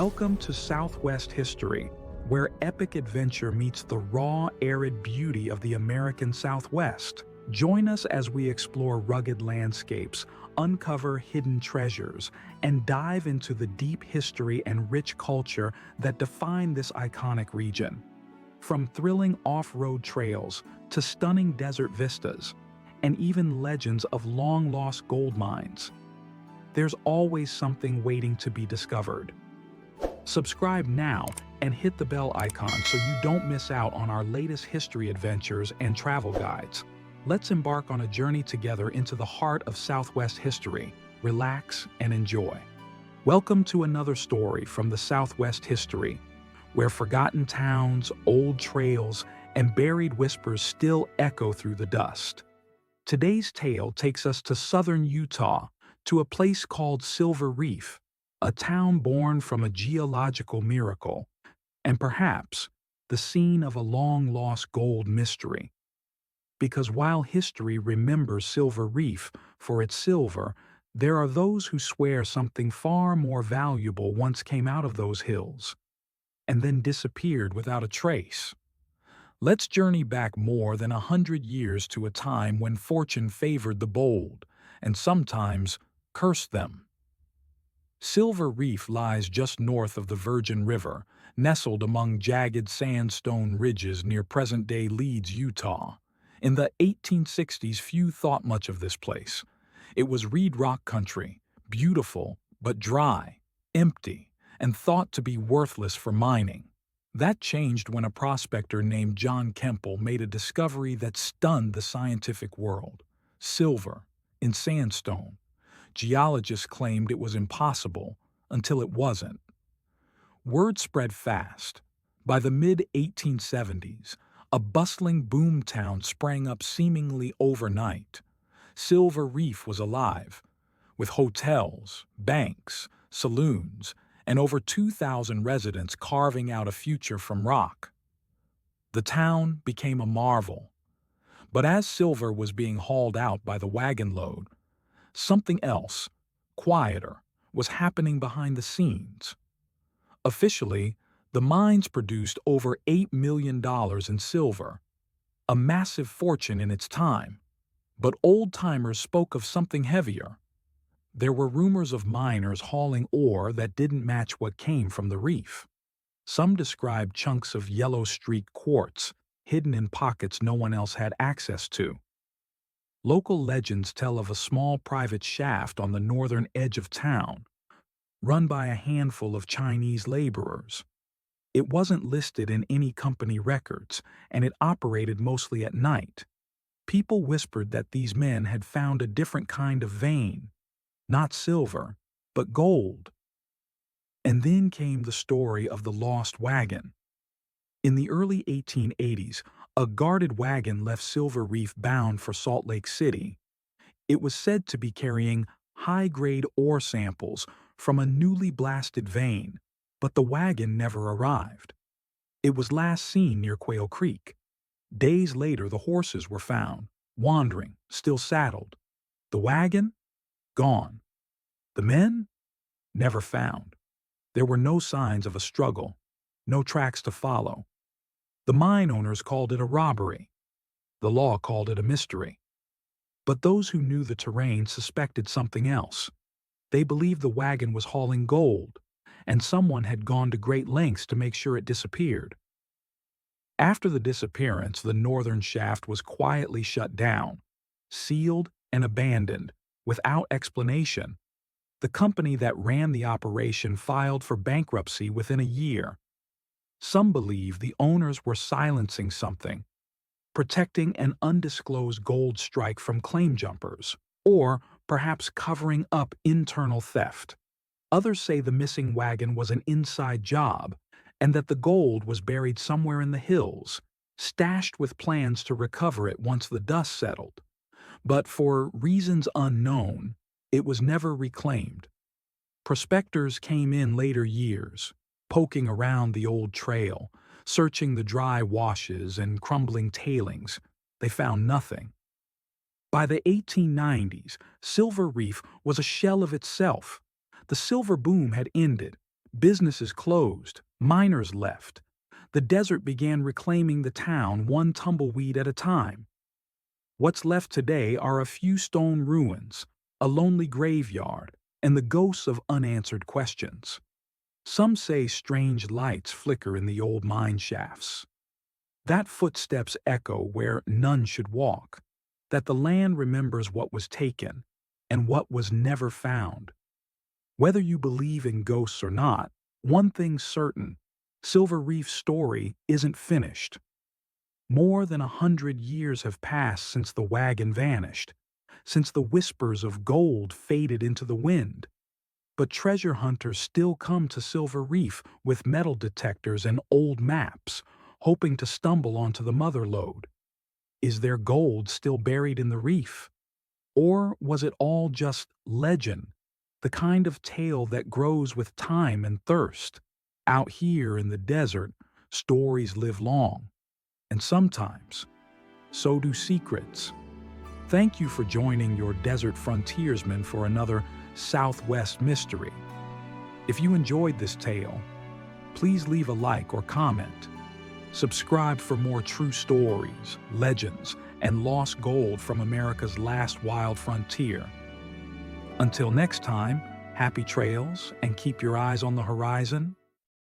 Welcome to Southwest History, where epic adventure meets the raw, arid beauty of the American Southwest. Join us as we explore rugged landscapes, uncover hidden treasures, and dive into the deep history and rich culture that define this iconic region. From thrilling off-road trails to stunning desert vistas, and even legends of long-lost gold mines, there's always something waiting to be discovered. Subscribe now and hit the bell icon so you don't miss out on our latest history adventures and travel guides. Let's embark on a journey together into the heart of Southwest history. Relax and enjoy. Welcome to another story from the Southwest History, where forgotten towns, old trails, and buried whispers still echo through the dust. Today's tale takes us to southern Utah, to a place called Silver Reef, a town born from a geological miracle, and perhaps the scene of a long-lost gold mystery. Because while history remembers Silver Reef for its silver, there are those who swear something far more valuable once came out of those hills, and then disappeared without a trace. Let's journey back more than 100 years to a time when fortune favored the bold, and sometimes cursed them. Silver Reef lies just north of the Virgin River, nestled among jagged sandstone ridges near present-day Leeds, Utah. In the 1860s, few thought much of this place. It was reed rock country, beautiful but dry, empty, and thought to be worthless for mining. That changed when a prospector named John Kemple made a discovery that stunned the scientific world: silver in sandstone. Geologists claimed it was impossible until it wasn't. Word spread fast. By the mid-1870s, a bustling boomtown sprang up seemingly overnight. Silver Reef was alive, with hotels, banks, saloons, and over 2,000 residents carving out a future from rock. The town became a marvel. But as silver was being hauled out by the wagon load, something else, quieter, was happening behind the scenes. Officially, the mines produced over $8 million in silver, a massive fortune in its time. But old-timers spoke of something heavier. There were rumors of miners hauling ore that didn't match what came from the reef. Some described chunks of yellow-streaked quartz hidden in pockets no one else had access to. Local legends tell of a small private shaft on the northern edge of town, run by a handful of Chinese laborers. It wasn't listed in any company records, and it operated mostly at night. People whispered that these men had found a different kind of vein, not silver, but gold. And then came the story of the lost wagon. In the early 1880s, a guarded wagon left Silver Reef bound for Salt Lake City. It was said to be carrying high-grade ore samples from a newly blasted vein, but the wagon never arrived. It was last seen near Quail Creek. Days later, the horses were found, wandering, still saddled. The wagon? Gone. The men? Never found. There were no signs of a struggle, no tracks to follow. The mine owners called it a robbery. The law called it a mystery. But those who knew the terrain suspected something else. They believed the wagon was hauling gold, and someone had gone to great lengths to make sure it disappeared. After the disappearance, the northern shaft was quietly shut down, sealed and abandoned, without explanation. The company that ran the operation filed for bankruptcy within a year. Some believe the owners were silencing something, protecting an undisclosed gold strike from claim jumpers, or perhaps covering up internal theft. Others say the missing wagon was an inside job, and that the gold was buried somewhere in the hills, stashed with plans to recover it once the dust settled. But for reasons unknown, it was never reclaimed. Prospectors came in later years, poking around the old trail, searching the dry washes and crumbling tailings. They found nothing. By the 1890s, Silver Reef was a shell of itself. The silver boom had ended, Businesses closed, miners left. The desert began reclaiming the town one tumbleweed at a time. What's left today are a few stone ruins, a lonely graveyard, and the ghosts of unanswered questions. Some say strange lights flicker in the old mine shafts, that footsteps echo where none should walk, that the land remembers what was taken and what was never found. Whether you believe in ghosts or not, one thing's certain: Silver Reef's story isn't finished. More than 100 years have passed since the wagon vanished, since the whispers of gold faded into the wind. But treasure hunters still come to Silver Reef with metal detectors and old maps, hoping to stumble onto the mother lode. Is there gold still buried in the reef? Or was it all just legend, the kind of tale that grows with time and thirst? Out here in the desert, stories live long, and sometimes, so do secrets. Thank you for joining your desert frontiersman for another Southwest mystery. If you enjoyed this tale, please leave a like or comment. Subscribe for more true stories, legends, and lost gold from America's last wild frontier. Until next time, happy trails and keep your eyes on the horizon.